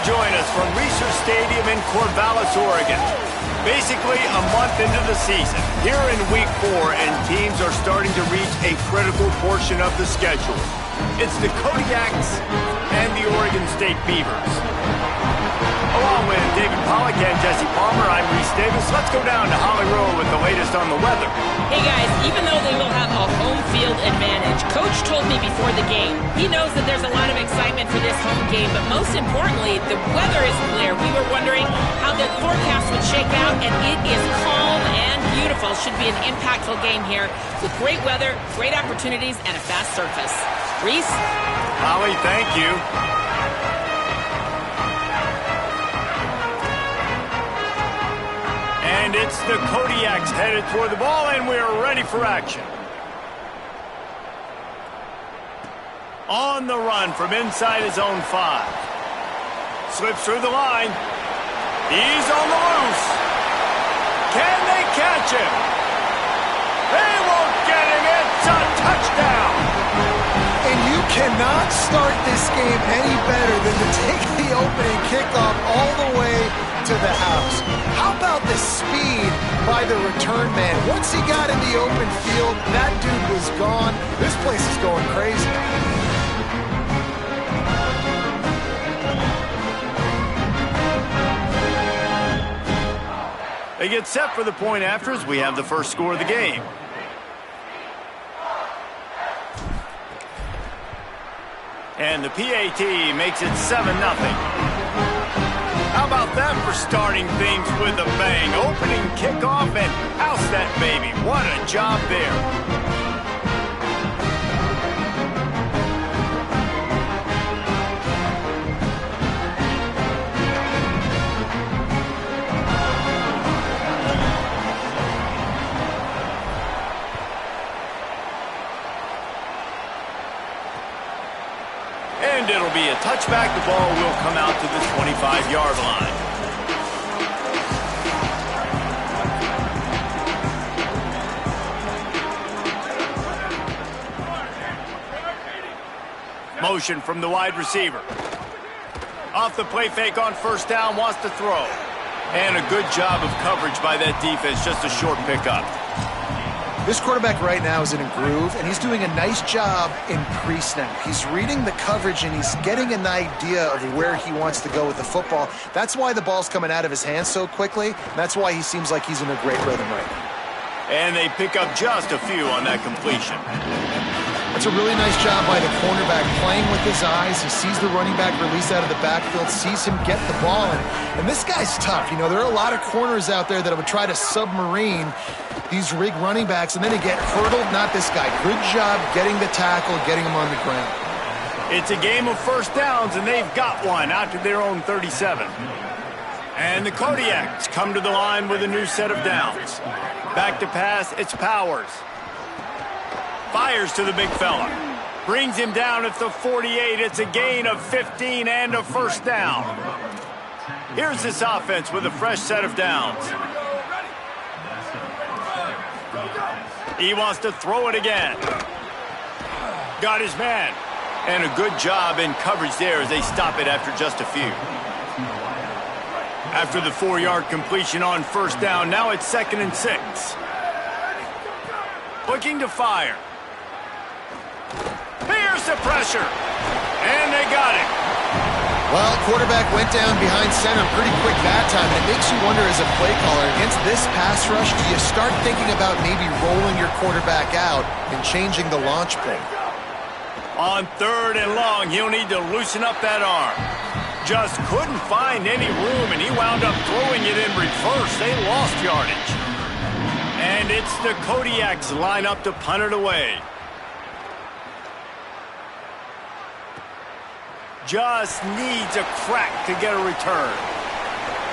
join us from Research Stadium in Corvallis, Oregon. Basically a month into the season, here in Week 4, and teams are starting to reach a critical portion of the schedule. It's the Kodiaks and the Oregon State Beavers. Along with David Pollack and Jesse Palmer, I'm Reese Davis. Let's go down to Holly Rowe with the latest on the weather. Hey guys, even though they will have a home field advantage, Coach told me before the game, he knows that there's a lot of excitement for this home game, but most importantly, the weather is clear. We were wondering how the forecast would shake out, and it is calm and beautiful. Should be an impactful game here with great weather, great opportunities, and a fast surface. Reese? Holly, thank you. And it's the Kodiaks headed toward the ball, and we are ready for action. On the run from inside his own 5. Slips through the line. He's on the loose. Can they catch him? They won't get him. It's a touchdown. And you cannot start this game any better than to take the opening kickoff all the way to the house. How about the speed by the return man? Once he got in the open field, that dude was gone. This place is going crazy. They get set for the point after as we have the first score of the game. And the PAT makes it 7-0. How about that for starting things with a bang? Opening kickoff and house that baby. What a job there. And it'll be a touchback. The ball will come out to the 25-yard line. Motion from the wide receiver. Off the play fake on first down, wants to throw. And a good job of coverage by that defense, just a short pickup. This quarterback right now is in a groove, and he's doing a nice job in pre-snap. He's reading the coverage, and he's getting an idea of where he wants to go with the football. That's why the ball's coming out of his hands so quickly. That's why he seems like he's in a great rhythm right now. And they pick up just a few on that completion. That's a really nice job by the cornerback, playing with his eyes. He sees the running back release out of the backfield, sees him get the ball, and this guy's tough. You know, there are a lot of corners out there that would try to submarine these rig running backs, and then they get hurdled. Not this guy. Good job getting the tackle, getting him on the ground. It's a game of first downs, and they've got one out to their own 37. And the Kodiaks come to the line with a new set of downs. Back to pass, it's Powers. Fires to the big fella. Brings him down at the 48. It's a gain of 15 and a first down. Here's this offense with a fresh set of downs. He wants to throw it again. Got his man. And a good job in coverage there as they stop it after just a few. After the 4-yard completion on first down, now it's 2nd and 6. Looking to fire. Here's the pressure. And they got it. Well, quarterback went down behind center pretty quick that time, and it makes you wonder as a play caller, against this pass rush, do you start thinking about maybe rolling your quarterback out and changing the launch point? On 3rd and long, he'll need to loosen up that arm. Just couldn't find any room, and he wound up throwing it in reverse. They lost yardage. And it's the Kodiaks line up to punt it away. Just needs a crack to get a return.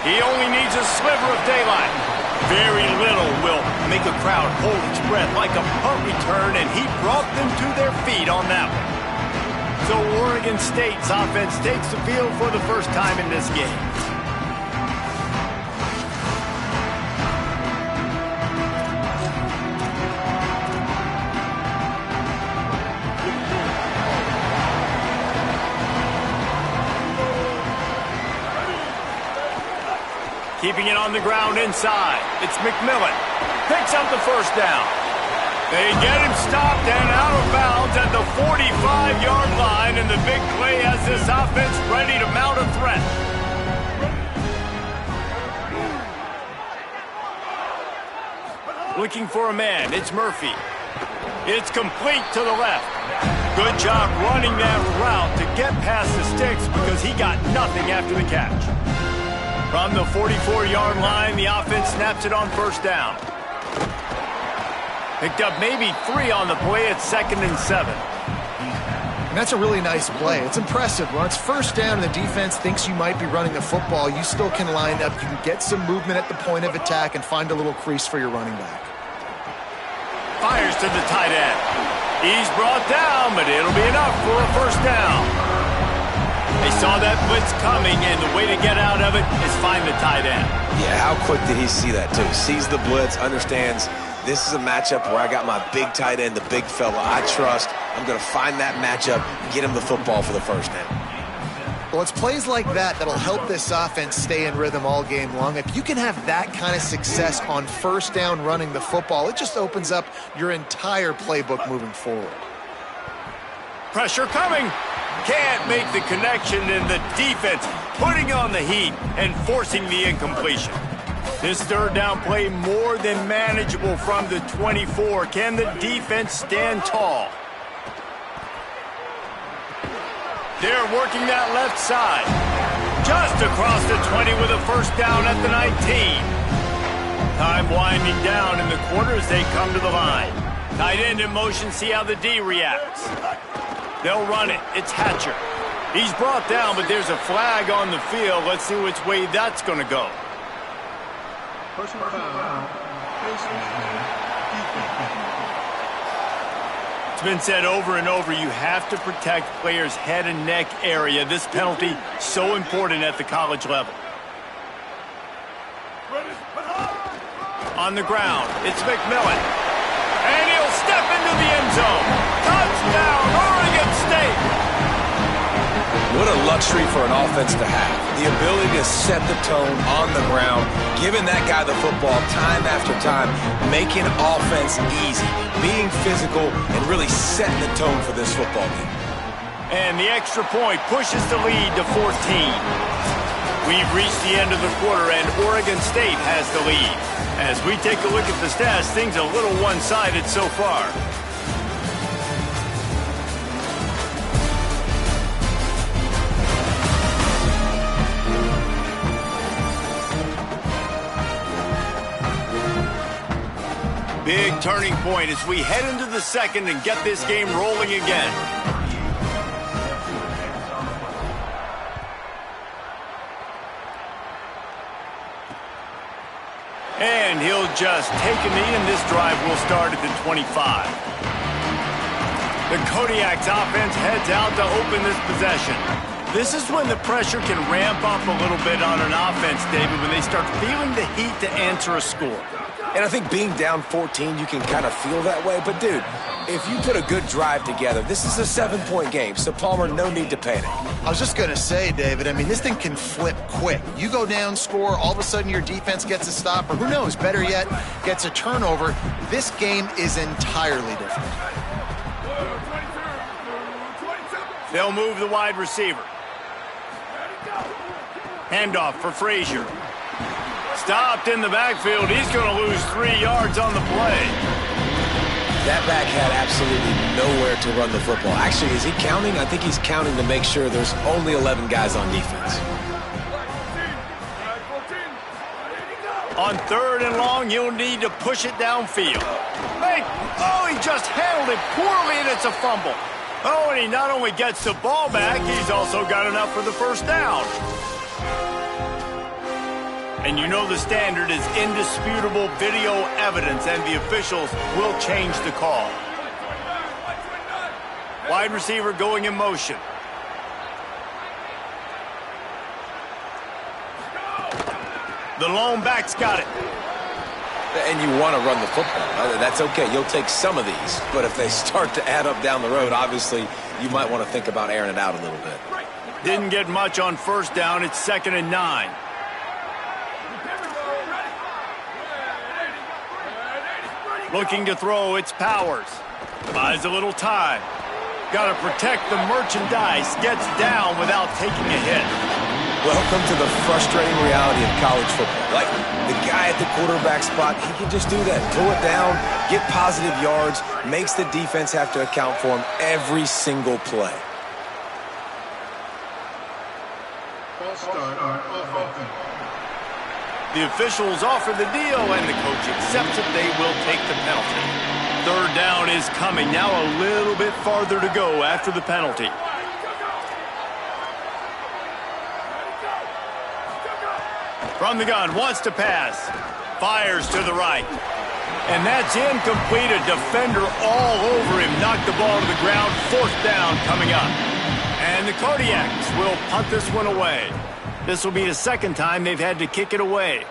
He only needs a sliver of daylight. Very little will make a crowd hold its breath like a punt return, and he brought them to their feet on that one. So Oregon State's offense takes the field for the first time in this game. Keeping it on the ground inside. It's McMillan. Picks up the first down. They get him stopped and out of bounds at the 45-yard line, and the big play has this offense ready to mount a threat. Looking for a man. It's Murphy. It's complete to the left. Good job running that route to get past the sticks because he got nothing after the catch. From the 44-yard line, the offense snaps it on first down. Picked up maybe 3 on the play at 2nd and 7. And that's a really nice play. It's impressive. When it's first down and the defense thinks you might be running the football, you still can line up. You can get some movement at the point of attack and find a little crease for your running back. Fires to the tight end. He's brought down, but it'll be enough for a first down. They saw that blitz coming, and the way to get out of it is find the tight end. Yeah, how quick did he see that, too? Sees the blitz, understands this is a matchup where I got my big tight end, the big fella I trust. I'm going to find that matchup and get him the football for the first down. Well, it's plays like that that'll help this offense stay in rhythm all game long. If you can have that kind of success on first down running the football, it just opens up your entire playbook moving forward. Pressure coming. Can't make the connection, and the defense putting on the heat and forcing the incompletion. This third down play more than manageable from the 24. Can the defense stand tall? They're working that left side. Just across the 20 with a first down at the 19. Time winding down in the corner as they come to the line. Tight end in motion, see how the D reacts. They'll run it. It's Hatcher. He's brought down, but there's a flag on the field. Let's see which way that's going to go. Personal foul. It's been said over and over, you have to protect players' head and neck area. This penalty so important at the college level. On the ground, it's McMillan. And he'll step into the end zone. Touchdown, Oregon State! What a luxury for an offense to have. The ability to set the tone on the ground, giving that guy the football time after time, making offense easy, being physical, and really setting the tone for this football game. And the extra point pushes the lead to 14. We've reached the end of the quarter, and Oregon State has the lead. As we take a look at the stats, things are a little one-sided so far. Big turning point as we head into the second and get this game rolling again. And he'll just take a knee, and this drive will start at the 25. The Kodiak's offense heads out to open this possession. This is when the pressure can ramp up a little bit on an offense, David, when they start feeling the heat to answer a score. And I think being down 14, you can kind of feel that way. But, dude, if you put a good drive together, this is a 7-point game. So, Palmer, no need to panic. I was just going to say, David, I mean, this thing can flip quick. You go down, score, all of a sudden your defense gets a stop, or who knows, better yet, gets a turnover. This game is entirely different. They'll move the wide receiver. Handoff for Frazier. Stopped in the backfield. He's going to lose 3 yards on the play. That back had absolutely nowhere to run the football. Actually, is he counting? I think he's counting to make sure there's only 11 guys on defense. On 3rd and long, you'll need to push it downfield. Oh, he just handled it poorly, and it's a fumble. Oh, and he not only gets the ball back, he's also got enough for the first down. And you know the standard is indisputable video evidence, and the officials will change the call. Wide receiver going in motion. The lone back's got it. And you want to run the football. That's okay. You'll take some of these. But if they start to add up down the road, obviously, you might want to think about airing it out a little bit. Didn't get much on first down. It's 2nd and 9. Looking to throw, it's Powers. Buys a little time. Got to protect the merchandise. Gets down without taking a hit. Welcome to the frustrating reality of college football. Like, the guy at the quarterback spot, he can just do that. Throw it down, get positive yards, makes the defense have to account for him every single play. False start on offense. The officials offer the deal, and the coach accepts it. They will take the penalty. Third down is coming. Now a little bit farther to go after the penalty. From the gun, wants to pass. Fires to the right. And that's incomplete. A defender all over him. Knocked the ball to the ground. Fourth down coming up. And the Kodiaks will punt this one away. This will be the second time they've had to kick it away.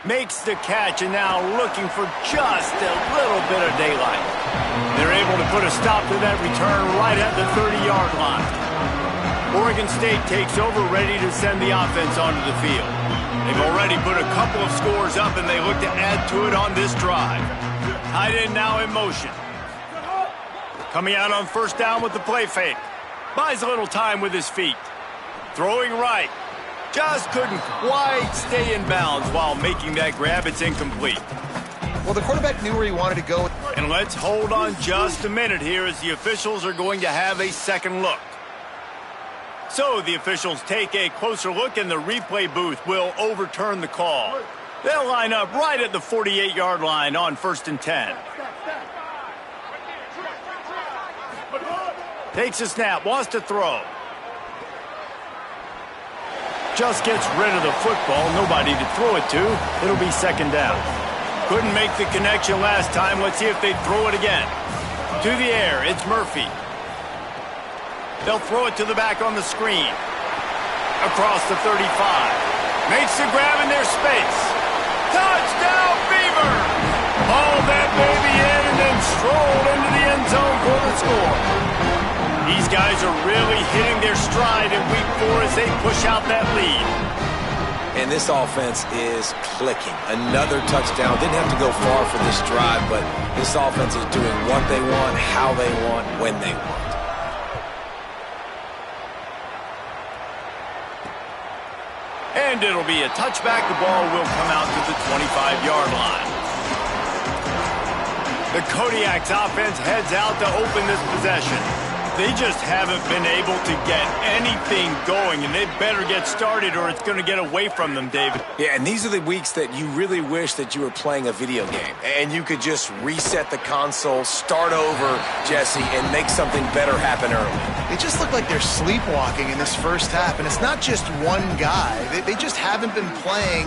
Makes the catch, and now looking for just a little bit of daylight. They're able to put a stop to that return right at the 30-yard line. Oregon State takes over, ready to send the offense onto the field. They've already put a couple of scores up, and they look to add to it on this drive. Tight end now in motion. Coming out on first down with the play fake. Buys a little time with his feet. Throwing right. Just couldn't quite stay in bounds while making that grab. It's incomplete. Well, the quarterback knew where he wanted to go. And let's hold on just a minute here as the officials are going to have a second look. So the officials take a closer look, and the replay booth will overturn the call. They'll line up right at the 48-yard line on 1st and 10. Takes a snap, wants to throw. Just gets rid of the football, nobody to throw it to. It'll be second down. Couldn't make the connection last time. Let's see if they throw it again. To the air, it's Murphy. They'll throw it to the back on the screen. Across the 35. Makes the grab in their space. Touchdown, Beaver! Haul that baby in and then stroll into the end zone for the score. These guys are really hitting their stride in week 4 as they push out that lead. And this offense is clicking. Another touchdown. Didn't have to go far for this drive, but this offense is doing what they want, how they want, when they want. And it'll be a touchback. The ball will come out to the 25-yard line. The Kodiaks offense heads out to open this possession. They just haven't been able to get anything going, and they better get started or it's going to get away from them, David. Yeah, and these are the weeks that you really wish that you were playing a video game and you could just reset the console, start over, Jesse, and make something better happen early. They just look like they're sleepwalking in this first half, and it's not just one guy. They just haven't been playing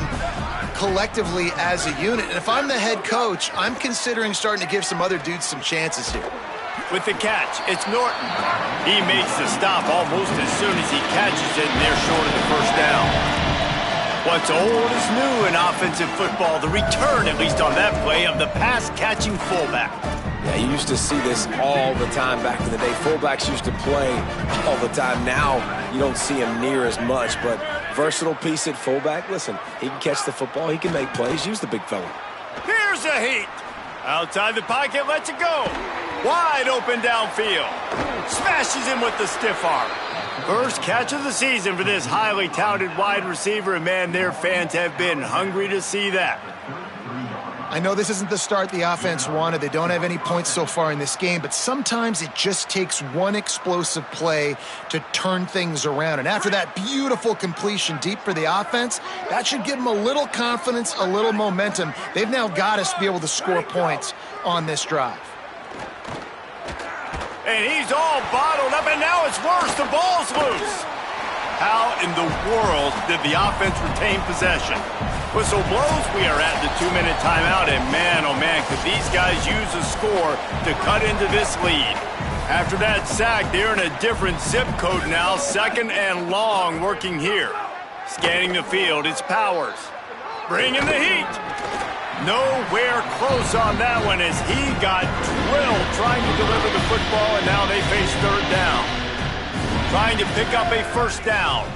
collectively as a unit. And if I'm the head coach, I'm considering starting to give some other dudes some chances here. With the catch, it's Norton. He makes the stop almost as soon as he catches it, and they're short of the first down. What's old is new in offensive football. The return, at least on that play, of the pass-catching fullback. Yeah, you used to see this all the time back in the day. Fullbacks used to play all the time. Now, you don't see him near as much, but versatile piece at fullback. Listen, he can catch the football. He can make plays. Use the big fella. Here's a heat. Outside the pocket, lets it go. Wide open downfield. Smashes him with the stiff arm. First catch of the season for this highly touted wide receiver, and man, their fans have been hungry to see that. I know this isn't the start the offense wanted. They don't have any points so far in this game, but sometimes it just takes one explosive play to turn things around. And after that beautiful completion deep for the offense, that should give them a little confidence, a little momentum. They've now got us to be able to score points on this drive. And he's all bottled up, and now it's worse. The ball's loose. How in the world did the offense retain possession? Whistle blows, we are at the 2-minute timeout, and man, oh man, could these guys use a score to cut into this lead. After that sack, they're in a different zip code now, 2nd and long working here. Scanning the field, it's Powers. Bringing the heat. Nowhere close on that one as he got drilled trying to deliver the football, and now they face third down. Trying to pick up a first down.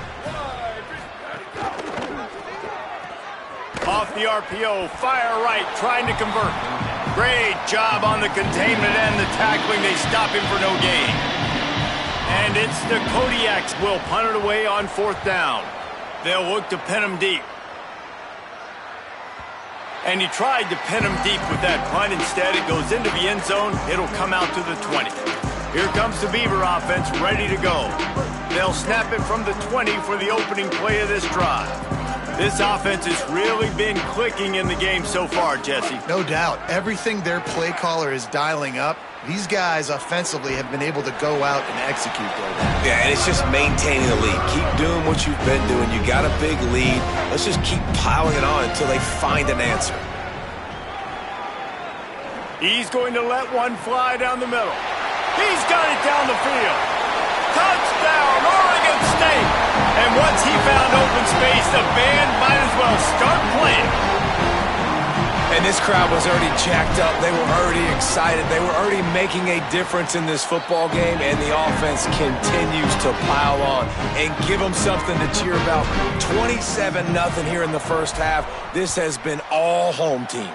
off the RPO. Fire right, trying to convert. Great job on the containment and the tackling. They stop him for no gain. And it's the Kodiaks will punt it away on 4th down. They'll look to pin him deep. And he tried to pin him deep with that punt. Instead, it goes into the end zone. It'll come out to the 20. Here comes the Beaver offense ready to go. They'll snap it from the 20 for the opening play of this drive. This offense has really been clicking in the game so far, Jesse. No doubt. Everything their play caller is dialing up, these guys offensively have been able to go out and execute their game. Yeah, and it's just maintaining the lead. Keep doing what you've been doing. You got a big lead. Let's just keep piling it on until they find an answer. He's going to let one fly down the middle. He's got it down the field. Touchdown, Oregon State! And once he found open space, the band might as well start playing. And this crowd was already jacked up. They were already excited. They were already making a difference in this football game, and the offense continues to pile on and give them something to cheer about. 27-0 here in the first half. This has been all home team.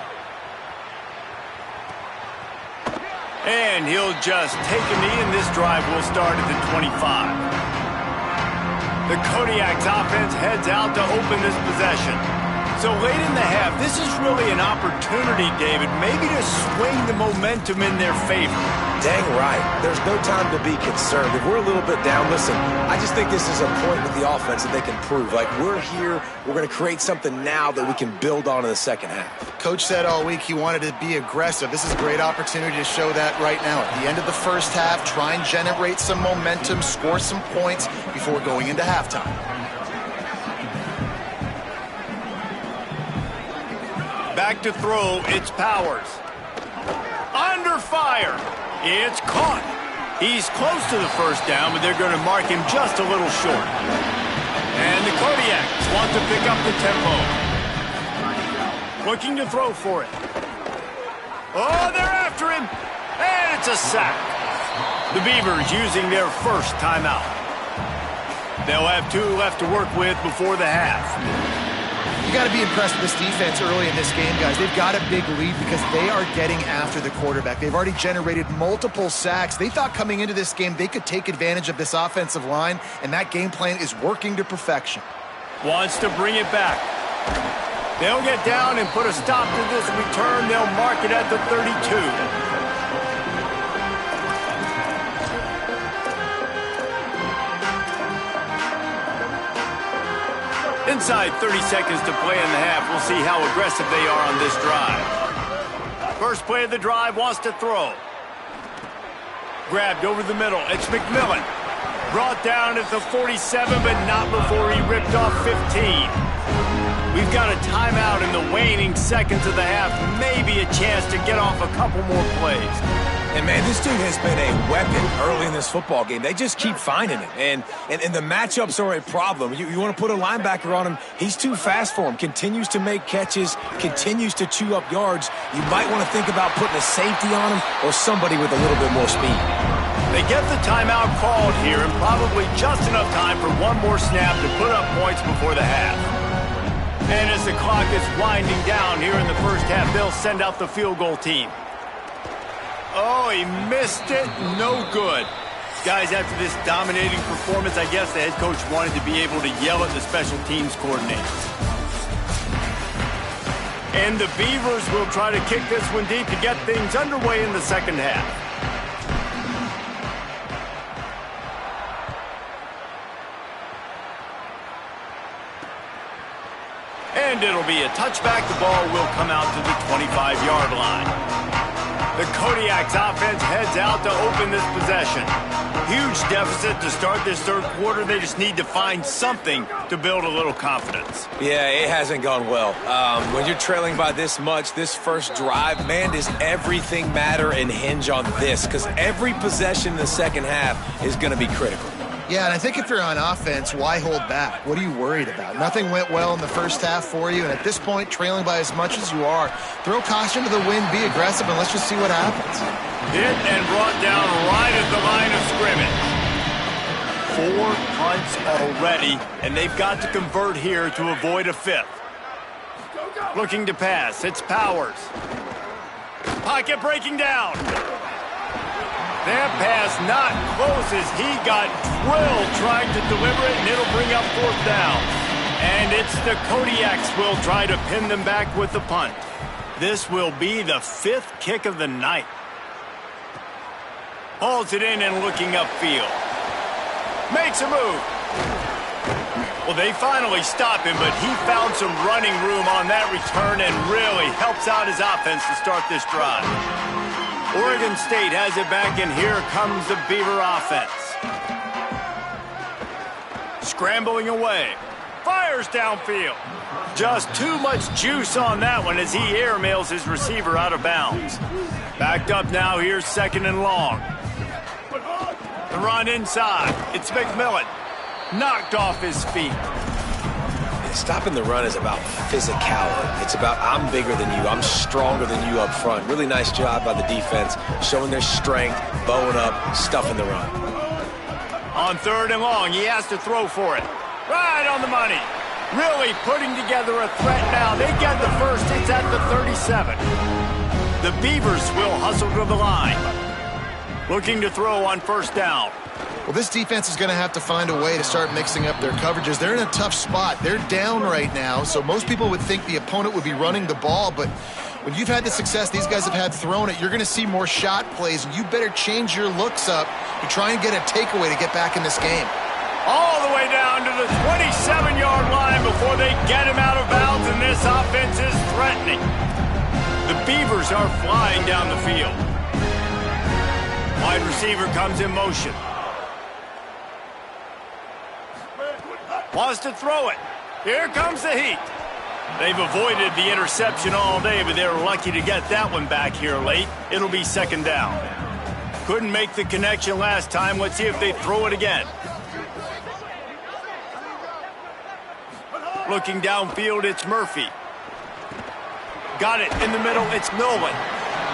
And he'll just take a knee, and this drive will start at the 25. The Kodiaks offense heads out to open this possession. So late in the half, this is really an opportunity, David, maybe to swing the momentum in their favor. Dang right. There's no time to be concerned. If we're a little bit down, listen, I just think this is a point with the offense that they can prove. Like, we're here, we're going to create something now that we can build on in the second half. Coach said all week he wanted to be aggressive. This is a great opportunity to show that right now. At the end of the first half, try and generate some momentum, score some points before going into halftime. Back to throw, it's Powers. Under fire. It's caught. He's close to the first down, but they're going to mark him just a little short. And the Kodiaks want to pick up the tempo. Looking to throw for it. Oh, they're after him. And it's a sack. The Beavers using their first timeout. They'll have 2 left to work with before the half. You got to be impressed with this defense early in this game, guys. They've got a big lead because they are getting after the quarterback. They've already generated multiple sacks. They thought coming into this game they could take advantage of this offensive line, and that game plan is working to perfection. Wants to bring it back. They'll get down and put a stop to this return. They'll mark it at the 32. Inside 30 seconds to play in the half. We'll see how aggressive they are on this drive. First play of the drive, wants to throw. Grabbed over the middle. It's McMillan. Brought down at the 47, but not before he ripped off 15. We've got a timeout in the waning seconds of the half. Maybe a chance to get off a couple more plays. And, man, this dude has been a weapon early in this football game. They just keep finding it. And the matchups are a problem. You want to put a linebacker on him, he's too fast for him. Continues to make catches, continues to chew up yards. You might want to think about putting a safety on him or somebody with a little bit more speed. They get the timeout called here and probably just enough time for one more snap to put up points before the half. And as the clock is winding down here in the first half, they'll send out the field goal team. Oh, he missed it. No good. Guys, after this dominating performance, I guess the head coach wanted to be able to yell at the special teams coordinators. And the Beavers will try to kick this one deep to get things underway in the second half. And it'll be a touchback. The ball will come out to the 25-yard line. The Kodiaks offense heads out to open this possession. Huge deficit to start this third quarter. They just need to find something to build a little confidence. Yeah, it hasn't gone well. When you're trailing by this much, this first drive, man, does everything matter and hinge on this? Because every possession in the second half is going to be critical. Yeah, and I think if you're on offense, why hold back? What are you worried about? Nothing went well in the first half for you, and at this point, trailing by as much as you are, throw caution to the wind, be aggressive, and let's just see what happens. Hit and brought down right at the line of scrimmage. 4 punts already, and they've got to convert here to avoid a 5th. Looking to pass. It's Powers. Pocket breaking down. That pass not close as he got drilled trying to deliver it, and it'll bring up 4th down. And it's the Kodiaks will try to pin them back with the punt. This will be the 5th kick of the night. Hauls it in and looking upfield. Makes a move. Well, they finally stop him, but he found some running room on that return and really helps out his offense to start this drive. Oregon State has it back, and here comes the Beaver offense. Scrambling away. Fires downfield. Just too much juice on that one as he airmails his receiver out of bounds. Backed up now, here's 2nd and long. The run inside. It's McMillan. Knocked off his feet. Stopping the run is about physicality. It's about I'm bigger than you, I'm stronger than you up front. Really nice job by the defense, showing their strength, bowing up, stuffing the run. On 3rd and long, he has to throw for it. Right on the money. Really putting together a threat now. They get the first. It's at the 37. The Beavers will hustle to the line. Looking to throw on 1st down. Well, this defense is going to have to find a way to start mixing up their coverages. They're in a tough spot. They're down right now, so most people would think the opponent would be running the ball, but when you've had the success these guys have had throwing it, you're going to see more shot plays, and you better change your looks up to try and get a takeaway to get back in this game. All the way down to the 27-yard line before they get him out of bounds, and this offense is threatening. The Beavers are flying down the field. Wide receiver comes in motion. Wants to throw it. Here comes the heat. They've avoided the interception all day, but they're lucky to get that one back here late. It'll be 2nd down. Couldn't make the connection last time. Let's see if they throw it again. Looking downfield, it's Murphy. Got it in the middle, it's Nolan.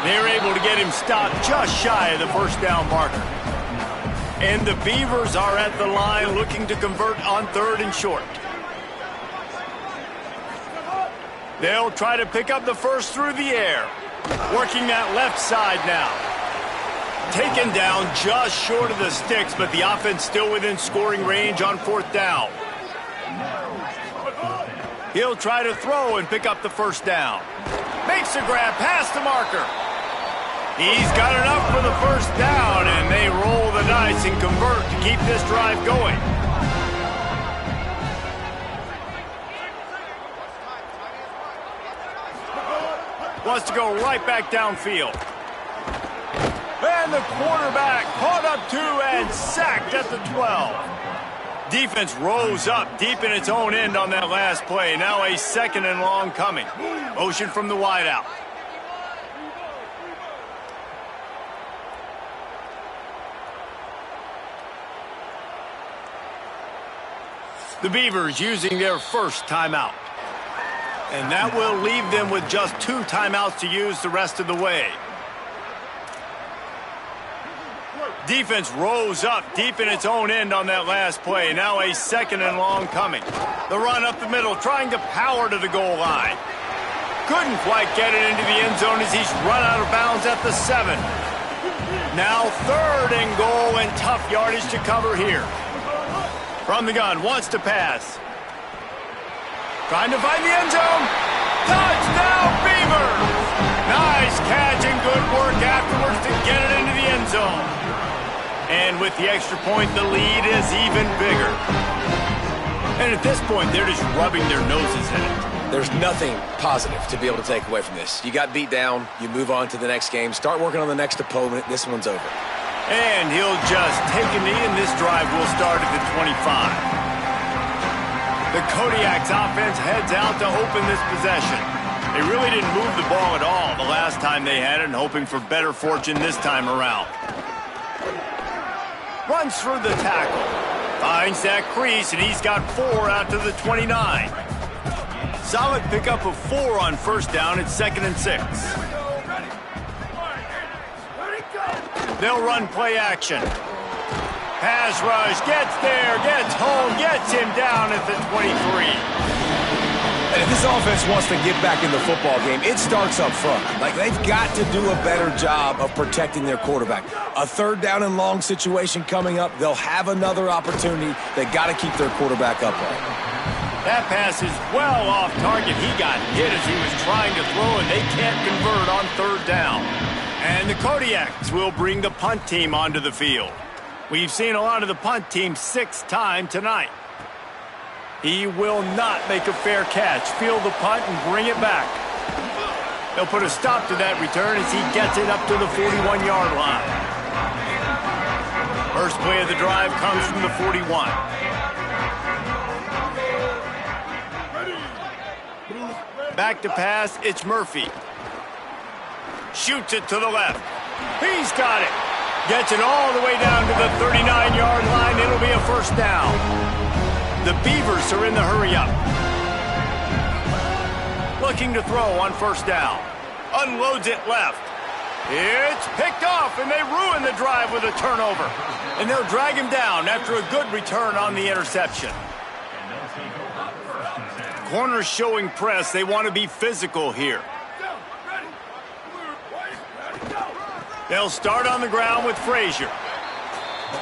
They're able to get him stopped just shy of the 1st down marker. And the Beavers are at the line looking to convert on 3rd and short. They'll try to pick up the first through the air. Working that left side now. Taken down just short of the sticks, but the offense still within scoring range on 4th down. He'll try to throw and pick up the 1st down. Makes a grab past the marker. He's got enough for the 1st down, and they roll the dice and convert to keep this drive going. Wants to go right back downfield. And the quarterback caught up 2 and sacked at the 12. Defense rose up deep in its own end on that last play. Now a 2nd and long coming. Motion from the wideout. The Beavers using their 1st timeout. And that will leave them with just 2 timeouts to use the rest of the way. Defense rose up deep in its own end on that last play. Now a 2nd and long coming. The run up the middle, trying to power to the goal line. Couldn't quite get it into the end zone as he's run out of bounds at the 7. Now 3rd and goal, and tough yardage to cover here. From the gun, wants to pass. Trying to find the end zone. Touchdown, Beavers! Nice catch and good work afterwards to get it into the end zone. And with the extra point, the lead is even bigger. And at this point, they're just rubbing their noses in it. There's nothing positive to be able to take away from this. You got beat down, you move on to the next game, start working on the next opponent. This one's over. And he'll just take a knee, and this drive will start at the 25. The Kodiaks offense heads out to open this possession. They really didn't move the ball at all the last time they had it, and hoping for better fortune this time around. Runs through the tackle. Finds that crease, and he's got 4 out to the 29. Solid pickup of 4 on 1st down. It's 2nd and 6. They'll run play action. Pass rush, gets there, gets home, gets him down at the 23. And if this this offense wants to get back in the football game, it starts up front. Like, they've got to do a better job of protecting their quarterback. A third down and long situation coming up, they'll have another opportunity. They got to keep their quarterback upright. That pass is well off target. He got hit as he was trying to throw, and they can't convert on third down. And the Kodiaks will bring the punt team onto the field. We've seen a lot of the punt team 6 times tonight. He will not make a fair catch. Field the punt and bring it back. They'll put a stop to that return as he gets it up to the 41-yard line. First play of the drive comes from the 41. Back to pass, it's Murphy. Shoots it to the left. He's got it. Gets it all the way down to the 39-yard line. It'll be a first down. The Beavers are in the hurry-up. Looking to throw on first down. Unloads it left. It's picked off, and they ruin the drive with a turnover. And they'll drag him down after a good return on the interception. Corners showing press. They want to be physical here. They'll start on the ground with Frazier.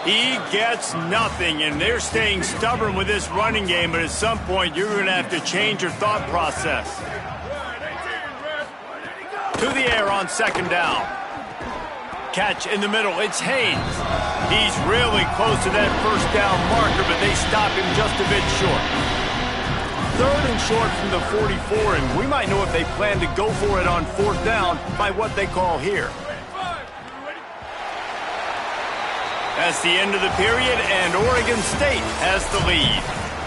He gets nothing, and they're staying stubborn with this running game, but at some point you're going to have to change your thought process. To the air on second down. Catch in the middle. It's Haynes. He's really close to that first down marker, but they stop him just a bit short. Third and short from the 44, and we might know if they plan to go for it on fourth down by what they call here. That's the end of the period, and Oregon State has the lead.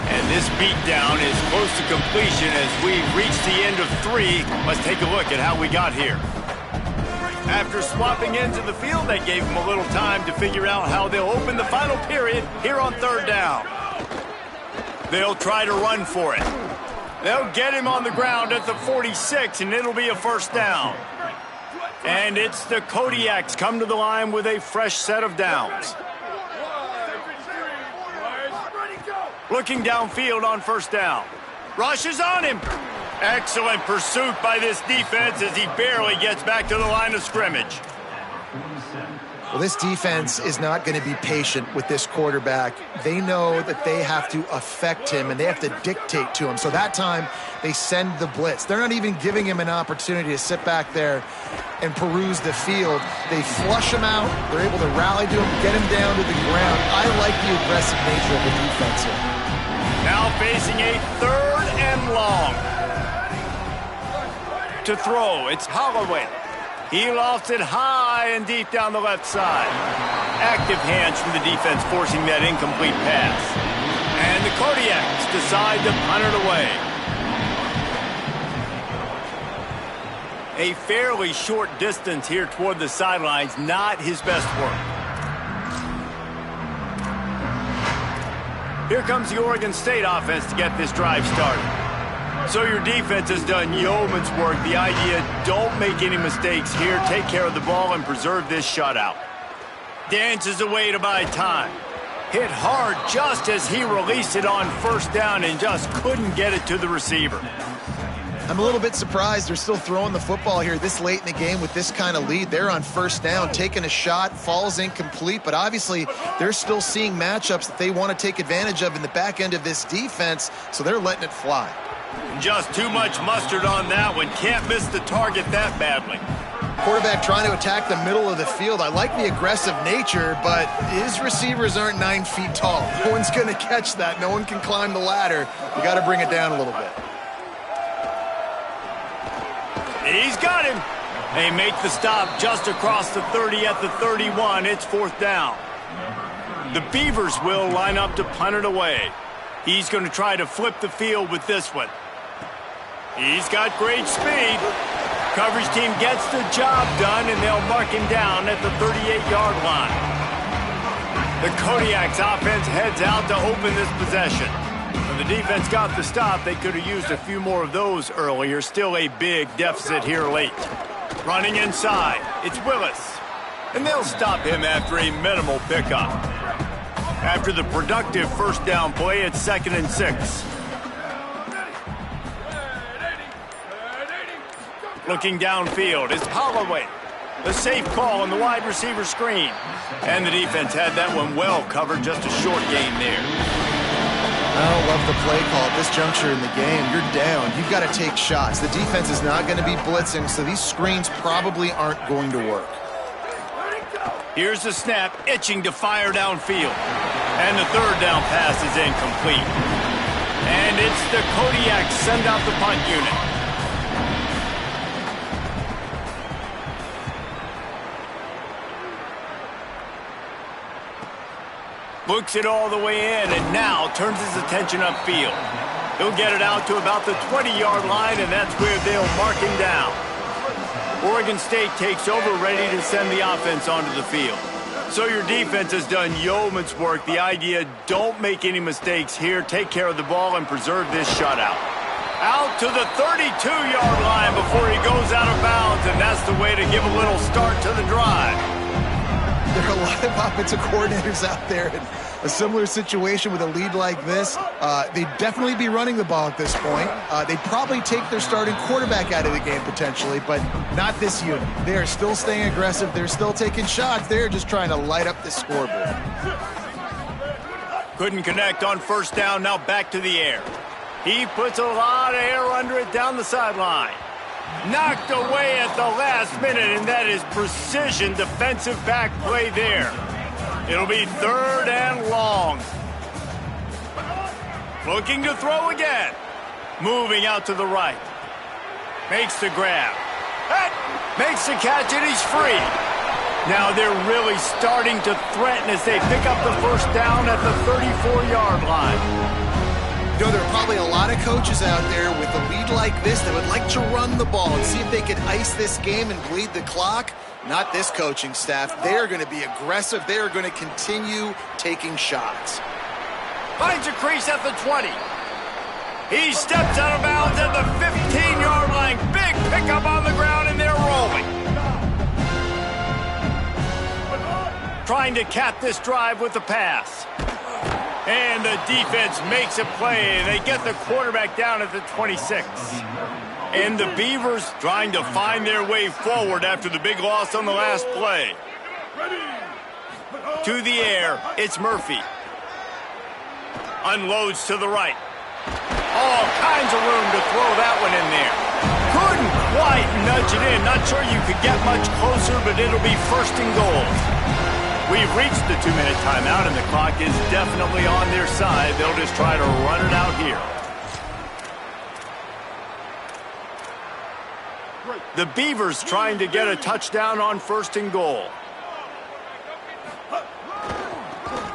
And this beatdown is close to completion as we reach the end of 3. Let's take a look at how we got here. After swapping ends in the field, that gave them a little time to figure out how they'll open the final period here on third down. They'll try to run for it. They'll get him on the ground at the 46, and it'll be a first down. And it's the Kodiaks come to the line with a fresh set of downs. Looking downfield on first down. Rush is on him. Excellent pursuit by this defense as he barely gets back to the line of scrimmage. Well, this defense is not going to be patient with this quarterback. They know that they have to affect him, and they have to dictate to him. So that time, they send the blitz. They're not even giving him an opportunity to sit back there and peruse the field. They flush him out. They're able to rally to him, get him down to the ground. I like the aggressive nature of the defense here. Now facing a third and long. To throw, it's Holloway. He lofts it high and deep down the left side. Active hands from the defense forcing that incomplete pass. And the Kodiaks decide to punt it away. A fairly short distance here toward the sidelines, not his best work. Here comes the Oregon State offense to get this drive started. So your defense has done yeoman's work. The idea, don't make any mistakes here. Take care of the ball and preserve this shutout. Dances away to buy time. Hit hard just as he released it on first down and just couldn't get it to the receiver. I'm a little bit surprised they're still throwing the football here this late in the game with this kind of lead. They're on first down, taking a shot, falls incomplete, but obviously they're still seeing matchups that they want to take advantage of in the back end of this defense, so they're letting it fly. Just too much mustard on that one. Can't miss the target that badly. Quarterback trying to attack the middle of the field. I like the aggressive nature, but his receivers aren't 9 feet tall. No one's going to catch that. No one can climb the ladder. You got to bring it down a little bit. He's got him. They make the stop just across the 30 at the 31. It's fourth down. The Beavers will line up to punt it away. He's going to try to flip the field with this one. He's got great speed. Coverage team gets the job done, and they'll mark him down at the 38-yard line. The Kodiaks offense heads out to open this possession. When the defense got the stop, they could have used a few more of those earlier. Still a big deficit here late. Running inside, it's Willis. And they'll stop him after a minimal pickup. After the productive first down play, it's 2nd and 6. Looking downfield is Holloway. The safe call on the wide receiver screen. And the defense had that one well covered, just a short gain there. I don't love the play call at this juncture in the game. You're down. You've got to take shots. The defense is not going to be blitzing, so these screens probably aren't going to work. Here's the snap, itching to fire downfield. And the third down pass is incomplete. And it's the Kodiak send out the punt unit. Looks it all the way in, and now turns his attention upfield. He'll get it out to about the 20-yard line, and that's where they'll mark him down. Oregon State takes over, ready to send the offense onto the field. So your defense has done yeoman's work. The idea, don't make any mistakes here. Take care of the ball and preserve this shutout. Out to the 32-yard line before he goes out of bounds, and that's the way to give a little start to the drive. There are a lot of offensive coordinators out there in a similar situation with a lead like this. They'd definitely be running the ball at this point. They'd probably take their starting quarterback out of the game potentially, but not this unit. They are still staying aggressive. They're still taking shots. They're just trying to light up the scoreboard. Couldn't connect on first down. Now back to the air. He puts a lot of air under it down the sideline. Knocked away at the last minute, and that is precision defensive back play there. It'll be third and long. Looking to throw again. Moving out to the right. Makes the grab. Makes the catch, and he's free. Now they're really starting to threaten as they pick up the first down at the 34-yard line. You know, there are probably a lot of coaches out there with a lead like this that would like to run the ball and see if they could ice this game and bleed the clock. Not this coaching staff. They are going to be aggressive. They are going to continue taking shots. Finds a crease at the 20. He steps out of bounds at the 15-yard line. Big pickup on the ground, and they're rolling. Trying to cap this drive with the pass. And the defense makes a play. They get the quarterback down at the 26. And the Beavers trying to find their way forward after the big loss on the last play. To the air, it's Murphy. Unloads to the right. All kinds of room to throw that one in there. Couldn't quite nudge it in. Not sure you could get much closer, but it'll be first and goal. We've reached the 2-minute timeout, and the clock is definitely on their side. They'll just try to run it out here. The Beavers trying to get a touchdown on first and goal.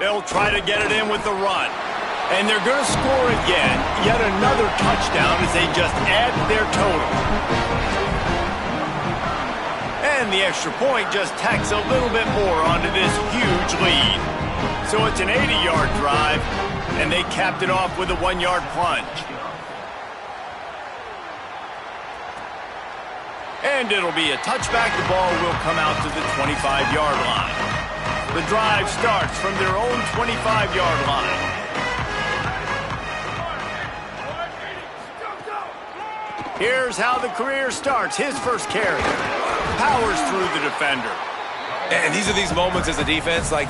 They'll try to get it in with the run. And they're going to score again. Yet another touchdown as they just add their total. And the extra point just tacks a little bit more onto this huge lead. So it's an 80-yard drive, and they capped it off with a 1-yard plunge. And it'll be a touchback. The ball will come out to the 25-yard line. The drive starts from their own 25-yard line. Here's how the career starts. His first carry. Powers through the defender. And these are these moments as a defense, like,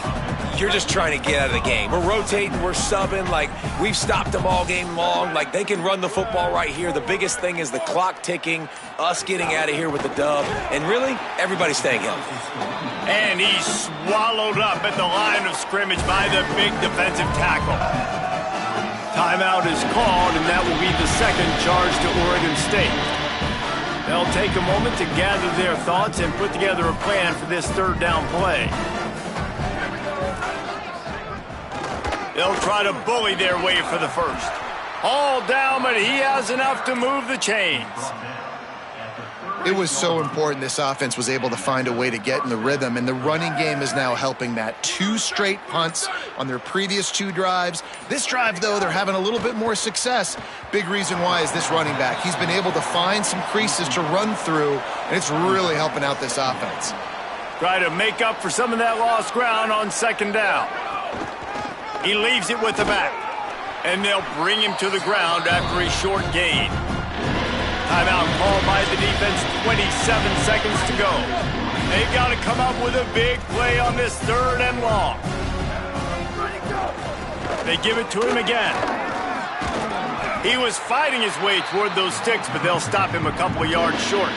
you're just trying to get out of the game. We're rotating, we're subbing, like, we've stopped them all game long. Like, they can run the football right here. The biggest thing is the clock ticking, us getting out of here with the dub, and really, everybody staying healthy. And he's swallowed up at the line of scrimmage by the big defensive tackle. Timeout is called, and that will be the second charge to Oregon State. They'll take a moment to gather their thoughts and put together a plan for this third down play. They'll try to bully their way for the first. All down, but he has enough to move the chains. It was so important this offense was able to find a way to get in the rhythm, and the running game is now helping that. 2 straight punts on their previous 2 drives. This drive, though, they're having a little bit more success. Big reason why is this running back. He's been able to find some creases to run through, and it's really helping out this offense. Try to make up for some of that lost ground on second down. He leaves it with the back, and they'll bring him to the ground after a short gain. Timeout called by the defense 27 seconds to go. They got to come up with a big play on this 3rd and long. They give it to him again. He was fighting his way toward those sticks, but they'll stop him a couple of yards short.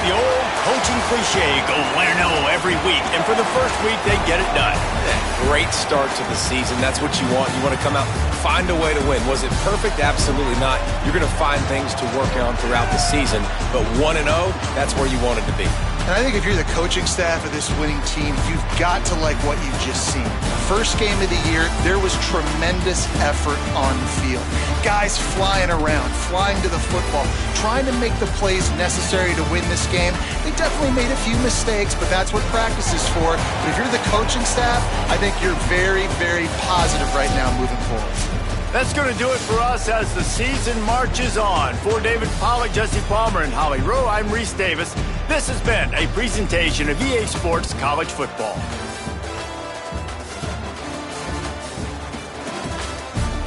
The old coaching cliche, go win-0 every week. And for the first week, they get it done. Great start to the season. That's what you want. You want to come out, find a way to win. Was it perfect? Absolutely not. You're going to find things to work on throughout the season. But 1-0, that's where you want it to be. And I think if you're the coaching staff of this winning team, you've got to like what you've just seen. First game of the year, there was tremendous effort on the field. Guys flying around, flying to the football, trying to make the plays necessary to win this game. They definitely made a few mistakes, but that's what practice is for. But if you're the coaching staff, I think you're very, very positive right now moving forward. That's going to do it for us as the season marches on. For David Pollack, Jesse Palmer, and Holly Rowe, I'm Reese Davis. This has been a presentation of EA Sports College Football.